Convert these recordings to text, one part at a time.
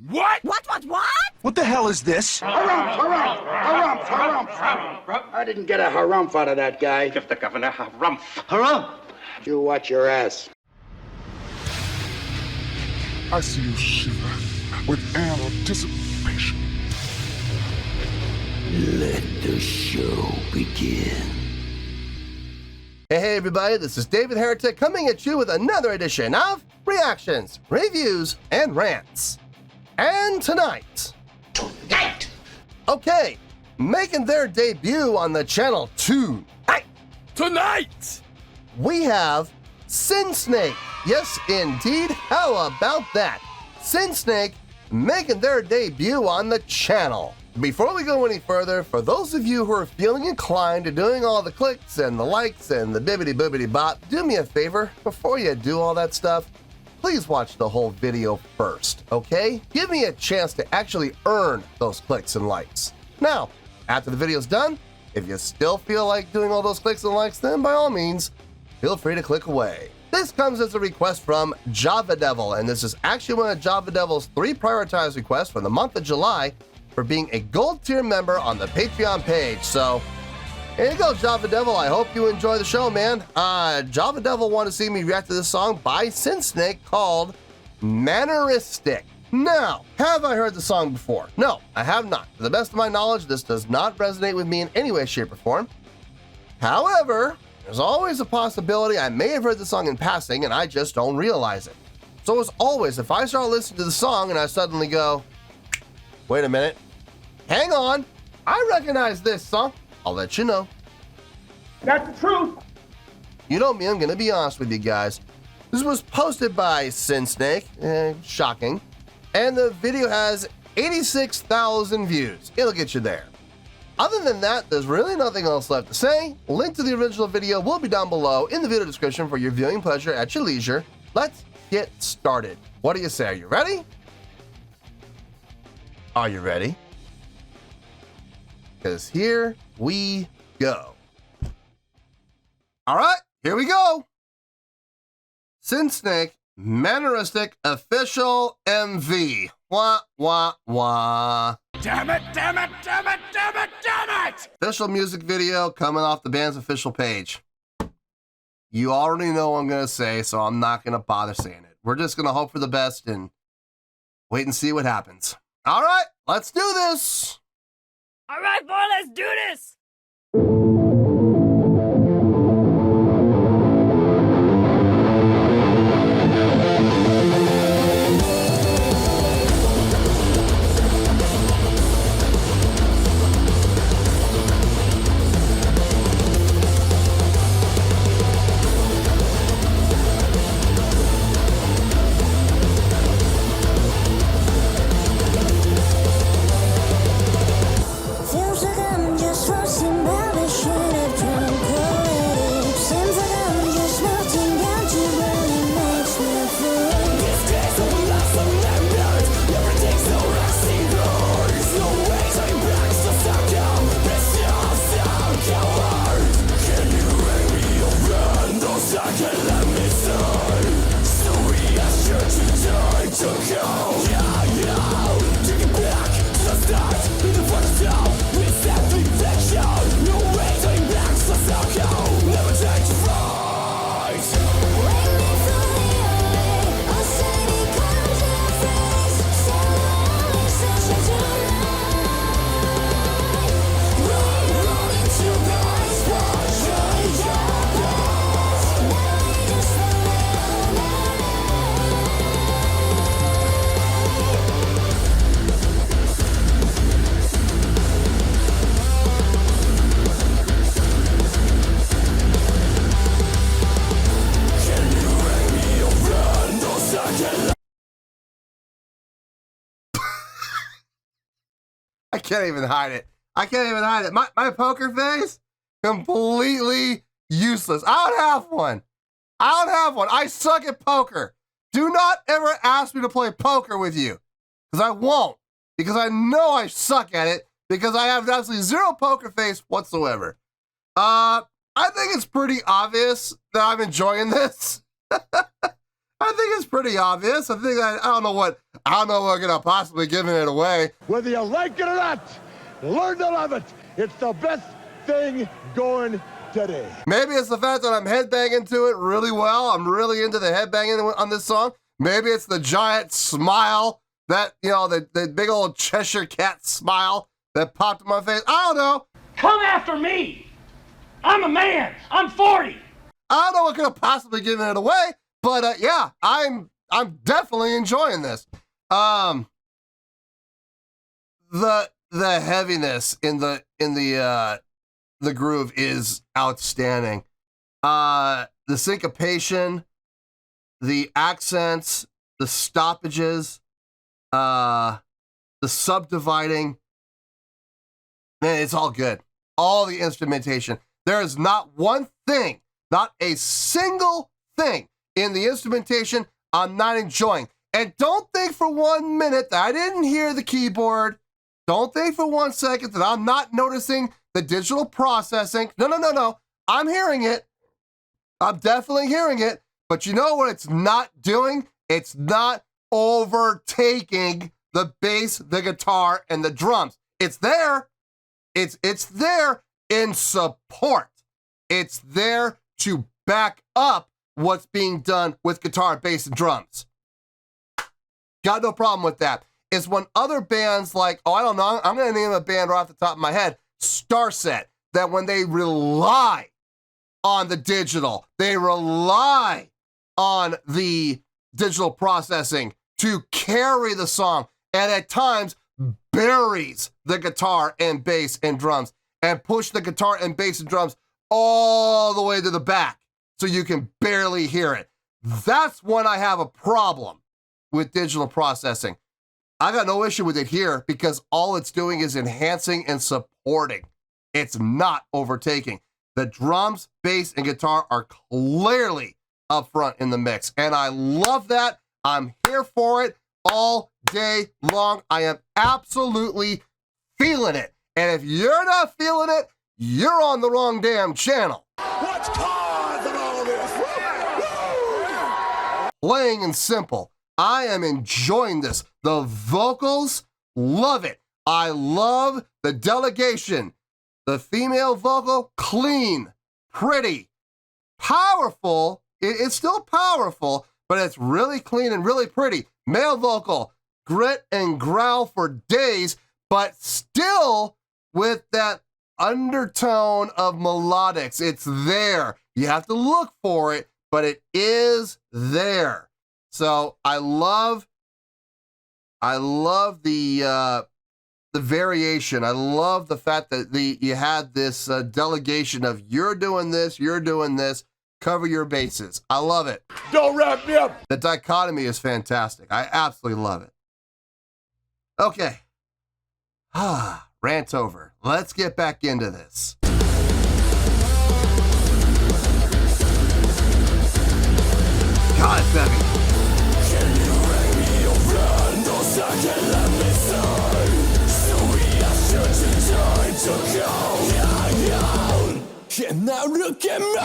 What? What? What the hell is this? Harumph. I didn't get a harumph out of that guy. Give the governor harumph. Harumph! You watch your ass. I see you shiver with anticipation. Let the show begin. Hey everybody, this is David Heretic coming at you with another edition of Reactions, Reviews, and Rants. And tonight, okay, making their debut on the channel tonight, we have Synsnake. Yes, indeed. How about that? Synsnake making their debut on the channel. Before we go any further, for those of you who are feeling inclined to doing all the clicks and the likes and the bibbity-boobity bop, do me a favor, before you do all that stuff, please watch the whole video first, okay? Give me a chance to actually earn those clicks and likes. Now, after the video's done, if you still feel like doing all those clicks and likes, then by all means, feel free to click away. This comes as a request from Java Devil, and this is actually one of Java Devil's 3 prioritized requests for the month of July for being a gold tier member on the Patreon page. So, here you go, Java Devil. I hope you enjoy the show, man. Java Devil wanted to see me react to this song by Synsnake called Manneristic. Now, have I heard the song before? No, I have not. To the best of my knowledge, this does not resonate with me in any way, shape, or form. However, there's always a possibility I may have heard the song in passing and I just don't realize it. So as always, if I start listening to the song and I suddenly go, wait a minute, hang on, I recognize this song, I'll let you know. That's the truth. You know me, I'm gonna be honest with you guys. This was posted by Synsnake, shocking, and the video has 86,000 views. It'll get you there. Other than that, there's really nothing else left to say. Link to the original video will be down below in the video description for your viewing pleasure at your leisure. Let's get started. What do you say? Are you ready? Are you ready? Because here we go. All right, here we go. Synsnake Manneristic official MV. Wah, wah, wah. Damn it! Official music video coming off the band's official page. You already know what I'm going to say, so I'm not going to bother saying it. We're just going to hope for the best and wait and see what happens. All right, let's do this. All right, boy, let's do this. Feels like I'm just floating by the shade of tranquility. Seems like I'm just melting down to where it makes me feel. These days of lost and remembered, everything's so rusty doors. No way turning back, so stuck up. It's just so coward. Can you bring me a friend? Those I can let me die. Sorry, I sure to die to go. Yeah, take it back to the start. In the first time. No way turning back, so go. Never take to fight. Wake me fully away. All sanity comes in our face. So lonely, searching tonight. Rolling to the ice, watching your past. Now we just I can't even hide it. I can't even hide it. My poker face, completely useless. I don't have one. I suck at poker. Do not ever ask me to play poker with you, because I won't. Because I know I suck at it, because I have absolutely zero poker face whatsoever. I think it's pretty obvious that I'm enjoying this. I think it's pretty obvious. I don't know what we're gonna possibly giving it away. Whether you like it or not, learn to love it. It's the best thing going today. Maybe it's the fact that I'm headbanging to it really well. I'm really into the headbanging on this song. Maybe it's the giant smile that, the big old Cheshire cat smile that popped in my face. I don't know. Come after me. I'm a man. I'm 40. I don't know what could have possibly given it away, but yeah, I'm definitely enjoying this. The heaviness in the groove is outstanding. The syncopation, the accents, the stoppages, the subdividing, man, it's all good. All the instrumentation. There is not one thing, not a single thing in the instrumentation I'm not enjoying. And don't think for 1 minute that I didn't hear the keyboard. Don't think for 1 second that I'm not noticing the digital processing. No. I'm hearing it. I'm definitely hearing it. But you know what it's not doing? It's not overtaking the bass, the guitar, and the drums. It's there. It's there in support. It's there to back up what's being done with guitar, bass, and drums. Got no problem with that. It's when other bands like, I don't know, I'm going to name a band right off the top of my head, Starset, that when they rely on the digital, they rely on the digital processing to carry the song, and at times buries the guitar and bass and drums and push the guitar and bass and drums all the way to the back so you can barely hear it. That's when I have a problem with digital processing. I got no issue with it here because all it's doing is enhancing and supporting. It's not overtaking. The drums, bass, and guitar are clearly up front in the mix, and I love that. I'm here for it all day long. I am absolutely feeling it. And if you're not feeling it, you're on the wrong damn channel. What's causing all this? Plain and simple. I am enjoying this. The vocals, love it. I love the delegation. The female vocal, clean, pretty, powerful. It's still powerful, but it's really clean and really pretty. Male vocal, grit and growl for days, but still with that undertone of melodics. It's there. You have to look for it, but it is there. So I love the variation. I love the fact that you had this delegation of you're doing this, cover your bases. I love it. Don't wrap me up. The dichotomy is fantastic. I absolutely love it. Okay. Rant over. Let's get back into this. God, it's heavy. And now look at me.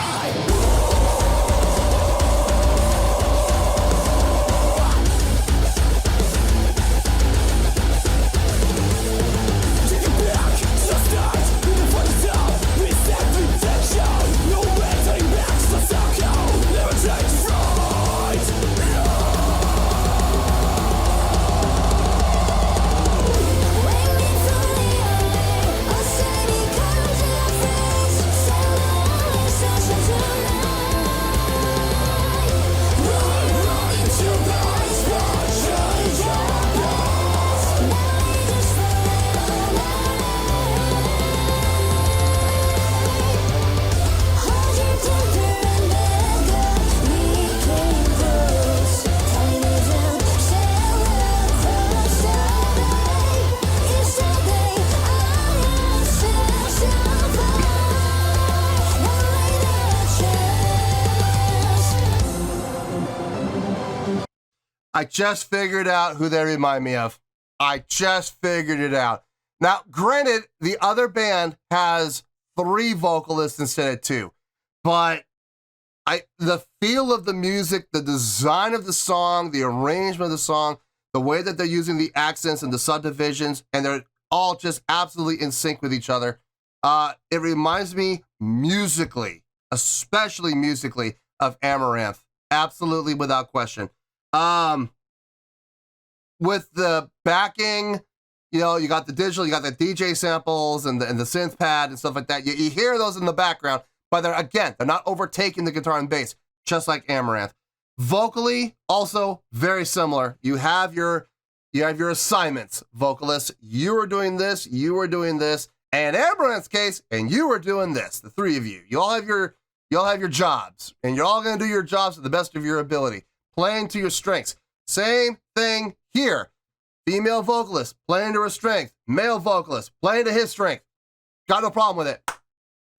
I just figured out who they remind me of. I just figured it out. Now, granted, the other band has 3 vocalists instead of 2, but the feel of the music, the design of the song, the arrangement of the song, the way that they're using the accents and the subdivisions, and they're all just absolutely in sync with each other. It reminds me musically, especially musically, of Amaranth. Absolutely, without question. With the backing, you know, you got the digital, you got the DJ samples and the synth pad and stuff like that. You hear those in the background, but they're not overtaking the guitar and bass, just like Amaranth. Vocally, also very similar. You have your assignments, vocalists. You are doing this, you are doing this, and Amaranth's case, and you are doing this. The three of you. You all have your jobs, and you're all gonna do your jobs to the best of your ability, playing to your strengths. Same thing here. Female vocalist playing to her strength. Male vocalist playing to his strength. Got no problem with it.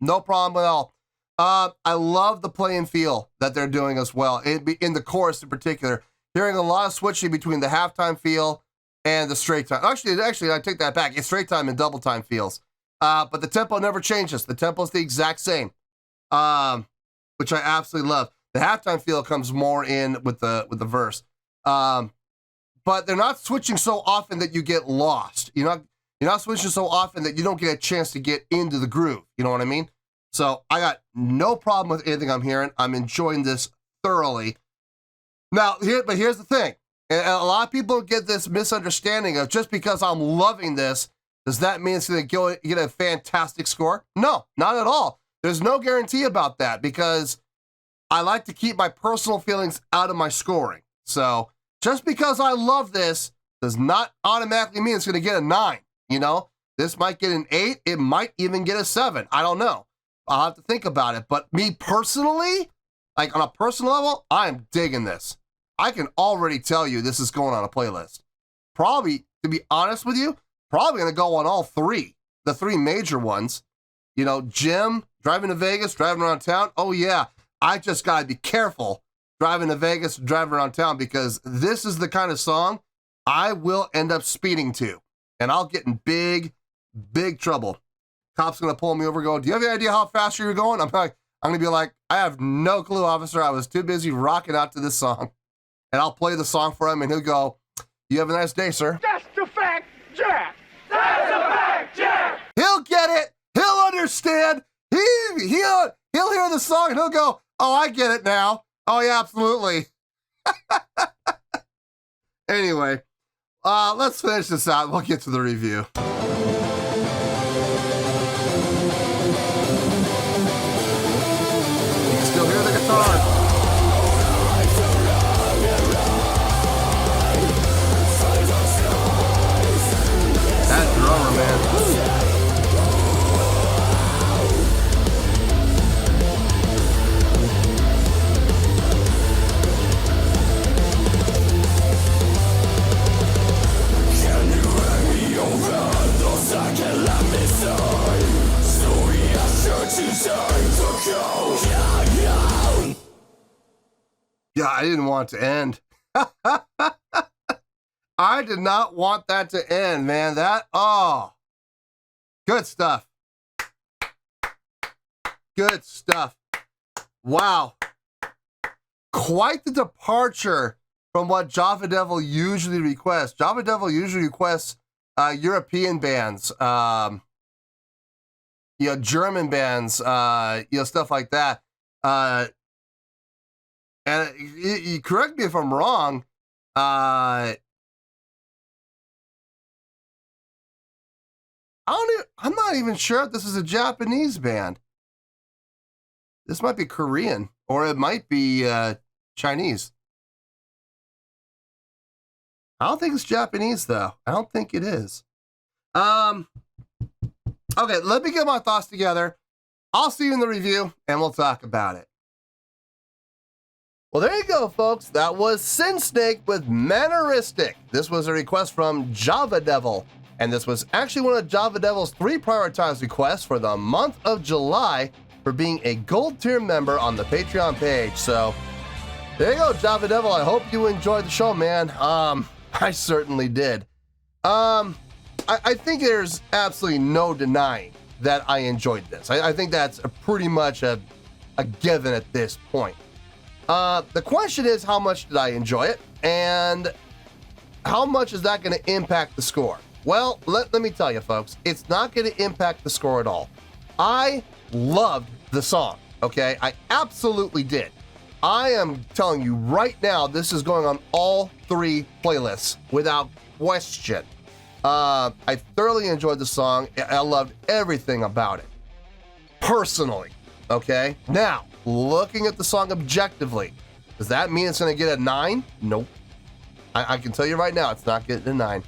No problem at all. I love the play and feel that they're doing as well. In the chorus in particular, hearing a lot of switching between the halftime feel and the straight time. Actually, I take that back. It's straight time and double time feels. But the tempo never changes. The tempo is the exact same, which I absolutely love. The halftime feel comes more in with the verse. But they're not switching so often that you get lost. You're not switching so often that you don't get a chance to get into the groove. You know what I mean? So I got no problem with anything I'm hearing. I'm enjoying this thoroughly. Now, here's the thing. And a lot of people get this misunderstanding of just because I'm loving this, does that mean it's going to get a fantastic score? No, not at all. There's no guarantee about that because I like to keep my personal feelings out of my scoring. So just because I love this does not automatically mean it's going to get a 9. You know, this might get an 8. It might even get a 7. I don't know. I'll have to think about it. But me personally, like on a personal level, I'm digging this. I can already tell you this is going on a playlist. Probably, to be honest with you, probably going to go on all 3. The 3 major ones. You know, Jim, driving to Vegas, driving around town. Oh, yeah. I just got to be careful driving to Vegas, driving around town, because this is the kind of song I will end up speeding to. And I'll get in big, big trouble. Cop's going to pull me over going, do you have any idea how fast you're going? I'm going to be like, I have no clue, officer. I was too busy rocking out to this song. And I'll play the song for him, and he'll go, you have a nice day, sir. That's the fact, Jack. That's the fact, Jack. He'll get it. He'll understand. He'll hear the song, and he'll go, oh, I get it now. Oh, yeah, absolutely. Anyway, let's finish this out. We'll get to the review. You can still hear the guitar. That drummer, man. Yeah, I didn't want it to end. I did not want that to end, man. Good stuff. Good stuff. Wow. Quite the departure from what Java Devil usually requests. Java Devil usually requests European bands, German bands, stuff like that. And you correct me if I'm wrong. I'm not even sure if this is a Japanese band. This might be Korean, or it might be Chinese. I don't think it's Japanese, though. I don't think it is. Okay, let me get my thoughts together. I'll see you in the review, and we'll talk about it. Well, there you go, folks. That was Synsnake with Manneristic. This was a request from Java Devil, and this was actually one of Java Devil's 3 prioritized requests for the month of July for being a gold tier member on the Patreon page. So there you go, Java Devil. I hope you enjoyed the show, man. I certainly did. I think there's absolutely no denying that I enjoyed this. I think that's pretty much a a given at this point. The question is, how much did I enjoy it? And how much is that going to impact the score? Well, let me tell you, folks, it's not going to impact the score at all. I loved the song, okay? I absolutely did. I am telling you right now, this is going on all 3 playlists without question. I thoroughly enjoyed the song. I loved everything about it. Personally, okay? Now, looking at the song objectively, does that mean it's going to get a 9? Nope. I can tell you right now, it's not getting a 9.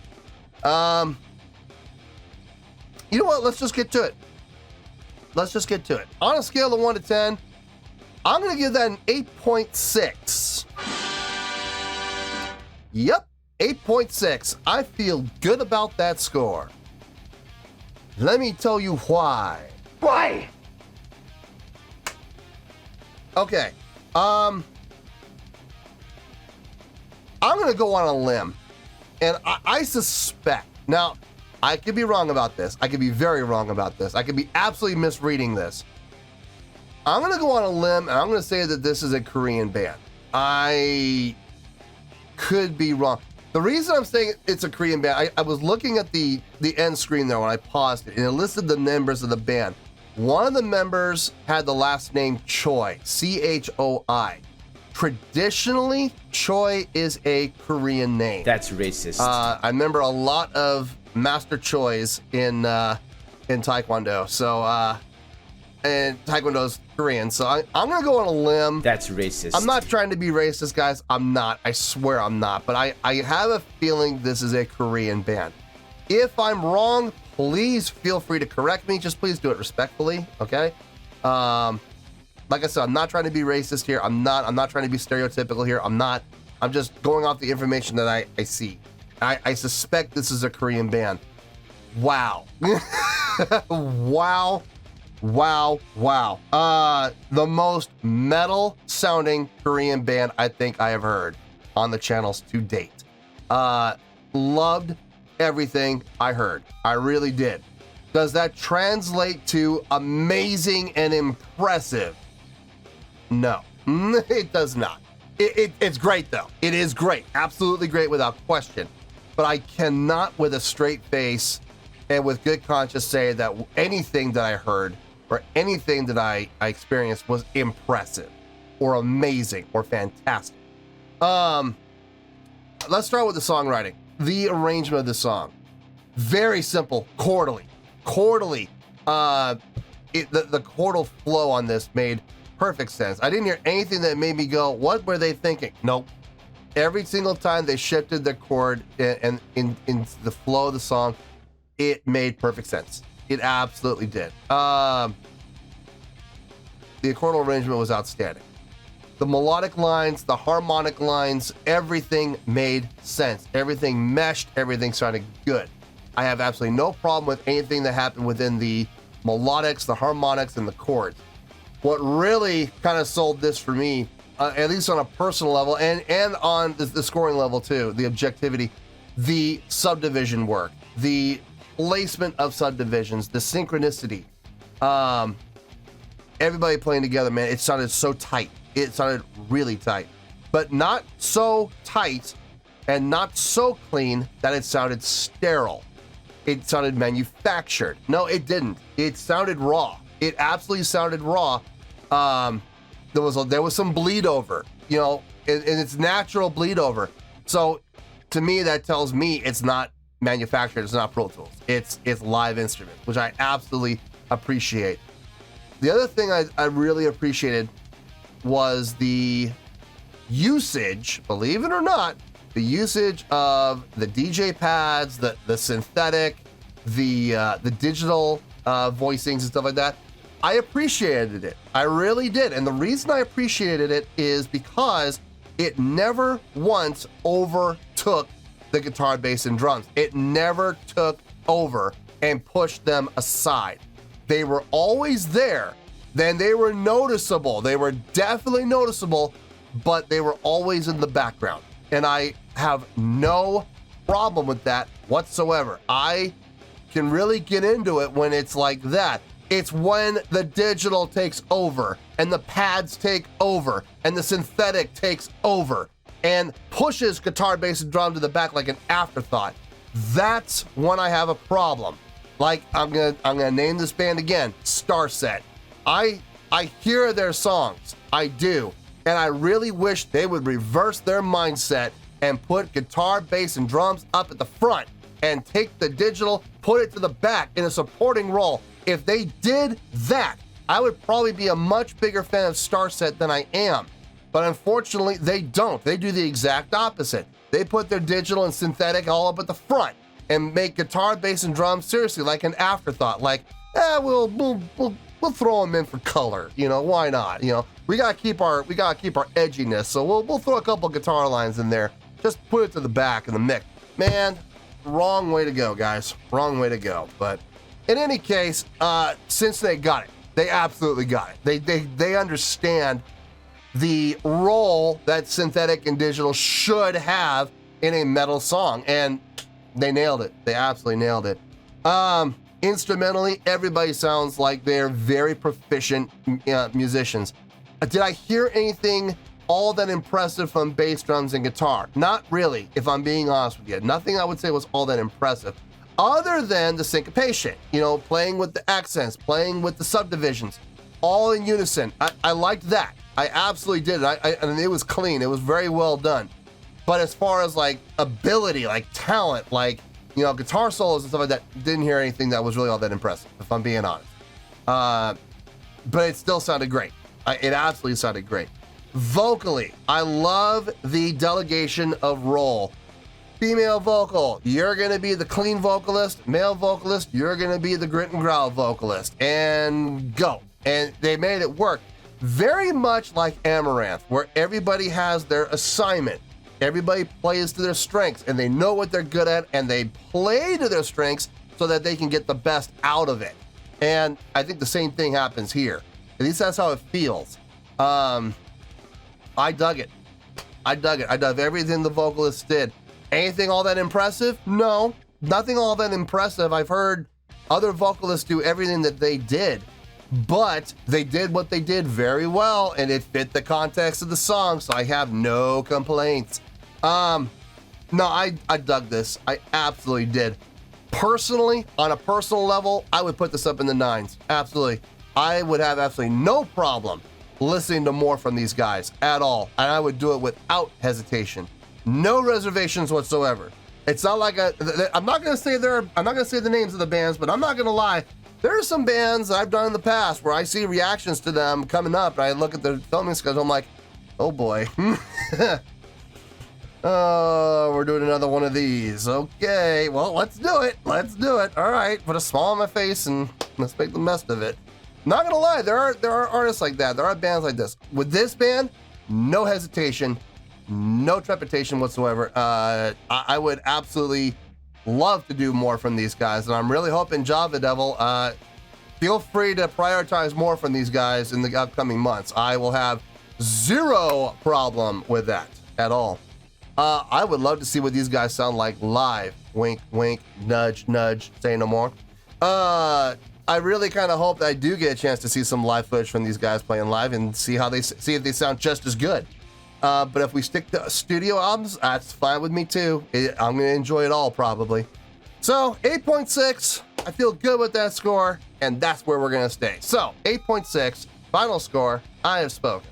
You know what? Let's just get to it. Let's just get to it. On a scale of 1 to 10, I'm going to give that an 8.6. Yep, 8.6. I feel good about that score. Let me tell you why. Why? Okay. I'm going to go on a limb. And I suspect, now, I could be wrong about this. I could be very wrong about this. I could be absolutely misreading this. I'm going to go on a limb, and I'm going to say that this is a Korean band. I could be wrong. The reason I'm saying it's a Korean band, I was looking at the end screen there when I paused it, and it listed the members of the band. One of the members had the last name Choi, C-H-O-I. Traditionally, Choi is a Korean name. That's racist. I remember a lot of Master Choi's in Taekwondo. So, and Taekwondo's Korean. So I'm going to go on a limb. That's racist. I'm not trying to be racist, guys. I'm not. I swear I'm not. But I have a feeling this is a Korean band. If I'm wrong, please feel free to correct me. Just please do it respectfully, okay? Like I said, I'm not trying to be racist here. I'm not trying to be stereotypical here. I'm just going off the information that I see. I suspect this is a Korean band. Wow. Wow. The most metal sounding Korean band I think I have heard on the channels to date. Loved everything I heard. I really did. Does that translate to amazing and impressive? No, it does not. It's great though. It is great. Absolutely great without question. But I cannot with a straight face and with good conscience say that anything that I heard or anything that I experienced was impressive or amazing or fantastic. Let's start with the songwriting. The arrangement of the song. Very simple, chordally. The chordal flow on this made perfect sense. I didn't hear anything that made me go, what were they thinking? Nope. Every single time they shifted the chord and in the flow of the song, it made perfect sense. It absolutely did. The chordal arrangement was outstanding. The melodic lines, the harmonic lines, everything made sense. Everything meshed, everything sounded good. I have absolutely no problem with anything that happened within the melodics, the harmonics, and the chords. What really kind of sold this for me, at least on a personal level and on the scoring level too, the objectivity, the subdivision work, the placement of subdivisions, the synchronicity, everybody playing together, man, it sounded so tight. It sounded really tight, but not so tight and not so clean that it sounded sterile. It sounded manufactured. No, it didn't. It sounded raw. It absolutely sounded raw. There was some bleed over, you know, and it's natural bleed over. So to me, that tells me it's not manufactured. It's not Pro Tools. It's live instruments, which I absolutely appreciate. The other thing I really appreciated was the usage, believe it or not, the usage of the DJ pads, the synthetic, the digital voicings and stuff like that. I appreciated it. I really did. And the reason I appreciated it is because it never once overtook the guitar, bass, and drums. It never took over and pushed them aside. They were always there. Then they were noticeable. They were definitely noticeable, but they were always in the background. And I have no problem with that whatsoever. I can really get into it when it's like that. It's when the digital takes over and the pads take over and the synthetic takes over and pushes guitar, bass, and drum to the back like an afterthought. That's when I have a problem. Like, I'm gonna name this band again, Starset. I hear their songs, I do, and I really wish they would reverse their mindset and put guitar, bass, and drums up at the front and take the digital, put it to the back in a supporting role. If they did that, I would probably be a much bigger fan of Starset than I am. But unfortunately, they don't. They do the exact opposite. They put their digital and synthetic all up at the front and make guitar, bass, and drums seriously like an afterthought. Like, we'll throw them in for color. You know, why not? You know, we gotta keep our edginess. So we'll throw a couple guitar lines in there. Just put it to the back in the mix. Man, wrong way to go, guys. Wrong way to go. But in any case, since they got it, they absolutely got it. They understand the role that synthetic and digital should have in a metal song, and they nailed it. They absolutely nailed it. Instrumentally, everybody sounds like they're very proficient musicians. Did I hear anything all that impressive from bass, drums, and guitar? Not really, if I'm being honest with you. Nothing I would say was all that impressive, other than the syncopation, you know, playing with the accents, playing with the subdivisions, all in unison. I liked that. I absolutely did. And it was clean. It was very well done. But as far as like ability, like talent, like, you know, guitar solos and stuff like that, didn't hear anything that was really all that impressive, if I'm being honest. But it still sounded great. It absolutely sounded great. Vocally, I love the delegation of role. Female vocal, you're gonna be the clean vocalist. Male vocalist, you're gonna be the grit and growl vocalist. And go. And they made it work. Very much like Amaranth, where everybody has their assignment. Everybody plays to their strengths, and they know what they're good at, and they play to their strengths so that they can get the best out of it. And I think the same thing happens here. At least that's how it feels. I dug it. I dug everything the vocalists did. Anything all that impressive? No, nothing all that impressive. I've heard other vocalists do everything that they did, but they did what they did very well, and it fit the context of the song, so I have no complaints. No, I dug this. I absolutely did. Personally, on a personal level, I would put this up in the 9s. Absolutely. I would have absolutely no problem listening to more from these guys at all, and I would do it without hesitation. No reservations whatsoever. It's not like I'm not gonna say the names of the bands, but I'm not gonna lie. There are some bands that I've done in the past where I see reactions to them coming up, and I look at the filming schedule. I'm like, oh boy, oh, we're doing another one of these. Okay, well, let's do it. Let's do it. All right, put a smile on my face and let's make the best of it. Not gonna lie, there are artists like that. There are bands like this. With this band, no hesitation. No trepidation whatsoever. I would absolutely love to do more from these guys, and I'm really hoping Java Devil, feel free to prioritize more from these guys in the upcoming months. I will have zero problem with that at all. I would love to see what these guys sound like live. Wink, wink, nudge, nudge, say no more. I really kind of hope that I do get a chance to see some live footage from these guys playing live and see if they sound just as good. But if we stick to studio albums, that's fine with me too. I'm going to enjoy it all probably. So 8.6, I feel good with that score, and that's where we're going to stay. So 8.6, final score, I have spoken.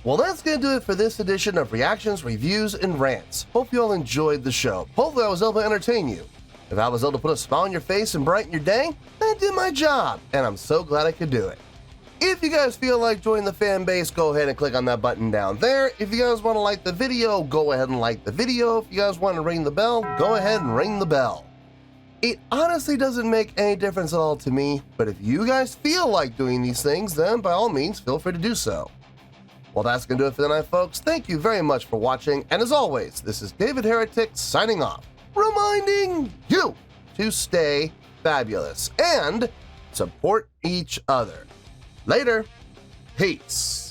Well, that's going to do it for this edition of Reactions, Reviews, and Rants. Hope you all enjoyed the show. Hopefully I was able to entertain you. If I was able to put a smile on your face and brighten your day, I did my job, and I'm so glad I could do it. If you guys feel like joining the fan base, go ahead and click on that button down there. If you guys want to like the video, go ahead and like the video. If you guys want to ring the bell, go ahead and ring the bell. It honestly doesn't make any difference at all to me, but if you guys feel like doing these things, then by all means, feel free to do so. Well, that's going to do it for tonight, folks. Thank you very much for watching, and as always, this is David Heretic signing off, reminding you to stay fabulous and support each other. Later. Peace.